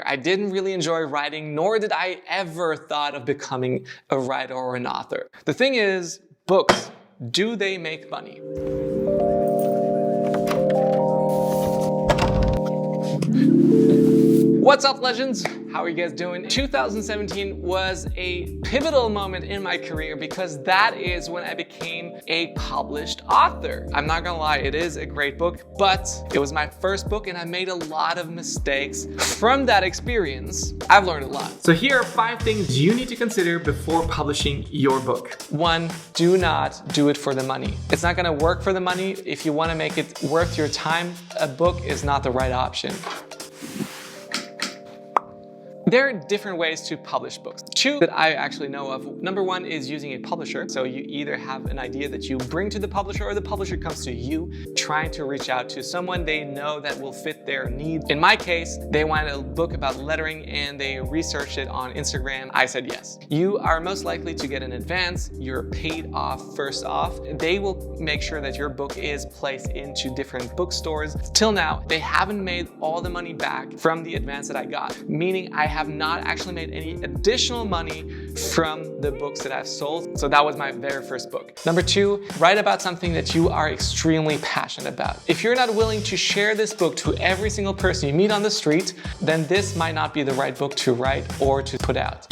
I didn't really enjoy writing, nor did I ever thought of becoming a writer or an author. The thing is, books, do they make money? What's up, legends? How are you guys doing? 2017 was a pivotal moment in my career because that is when I became a published author. I'm not gonna lie, it is a great book, but it was my first book and I made a lot of mistakes. From that experience, I've learned a lot. So here are 5 things you need to consider before publishing your book. 1, do not do it for the money. It's not gonna work for the money. If you wanna make it worth your time, a book is not the right option. There are different ways to publish books. 2 that I actually know of. Number 1 is using a publisher. So you either have an idea that you bring to the publisher or the publisher comes to you, trying to reach out to someone they know that will fit their needs. In my case, they wanted a book about lettering and they researched it on Instagram. I said yes. You are most likely to get an advance. You're paid off first off. They will make sure that your book is placed into different bookstores. Till now, they haven't made all the money back from the advance that I got, meaning I have not actually made any additional money from the books that I've sold. So that was my very first book. Number 2, write about something that you are extremely passionate about. If you're not willing to share this book to every single person you meet on the street, then this might not be the right book to write or to put out.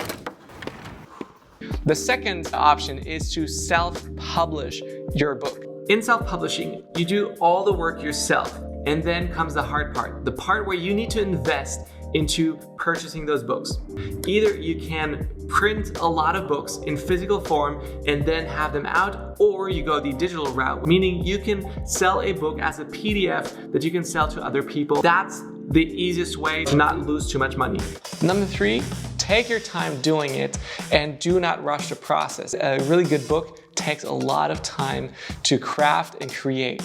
The second option is to self-publish your book. In self-publishing, you do all the work yourself, and then comes the hard part, the part where you need to invest into purchasing those books. Either you can print a lot of books in physical form and then have them out, or you go the digital route, meaning you can sell a book as a PDF that you can sell to other people. That's the easiest way to not lose too much money. Number 3, take your time doing it and do not rush the process. A really good book takes a lot of time to craft and create.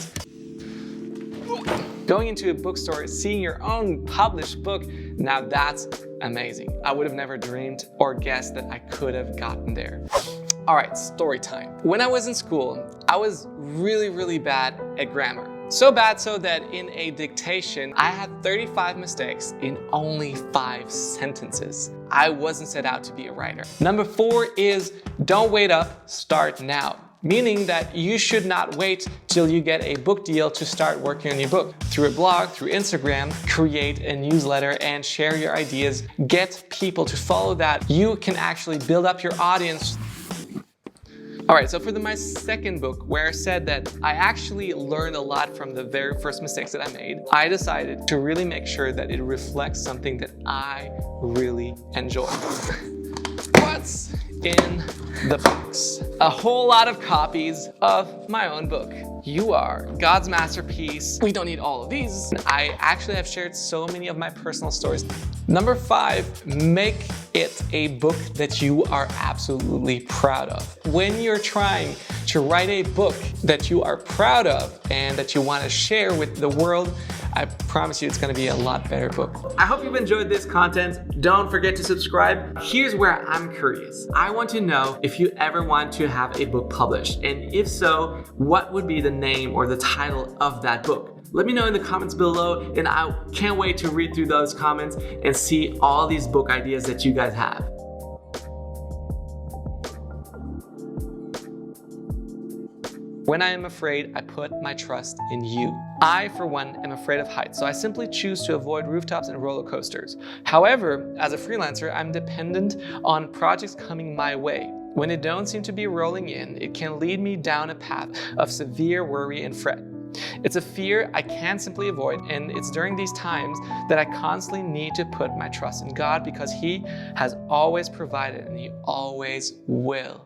Going into a bookstore, seeing your own published book, now that's amazing. I would have never dreamed or guessed that I could have gotten there. All right, story time. When I was in school, I was really bad at grammar. So bad so that in a dictation, I had 35 mistakes in only 5 sentences. I wasn't set out to be a writer. Number 4 is don't wait up, start now. Meaning that you should not wait till you get a book deal to start working on your book. Through a blog, through Instagram, create a newsletter and share your ideas. Get people to follow that. You can actually build up your audience. All right, so for my second book, where I said that I actually learned a lot from the very first mistakes that I made, I decided to really make sure that it reflects something that I really enjoy. What's in the box? A whole lot of copies of my own book. You Are God's Masterpiece. We don't need all of these. I actually have shared so many of my personal stories. Number 5, make it a book that you are absolutely proud of. When you're trying to write a book that you are proud of and that you want to share with the world, I promise you it's going to be a lot better book. I hope you've enjoyed this content. Don't forget to subscribe. Here's where I'm curious. I want to know if you ever want to have a book published, and if so, what would be the name or the title of that book? Let me know in the comments below, and I can't wait to read through those comments and see all these book ideas that you guys have. When I am afraid, I put my trust in you. I, for one, am afraid of heights, so I simply choose to avoid rooftops and roller coasters. However, as a freelancer, I'm dependent on projects coming my way. When they don't seem to be rolling in, it can lead me down a path of severe worry and fret. It's a fear I can't simply avoid, and it's during these times that I constantly need to put my trust in God because He has always provided and He always will.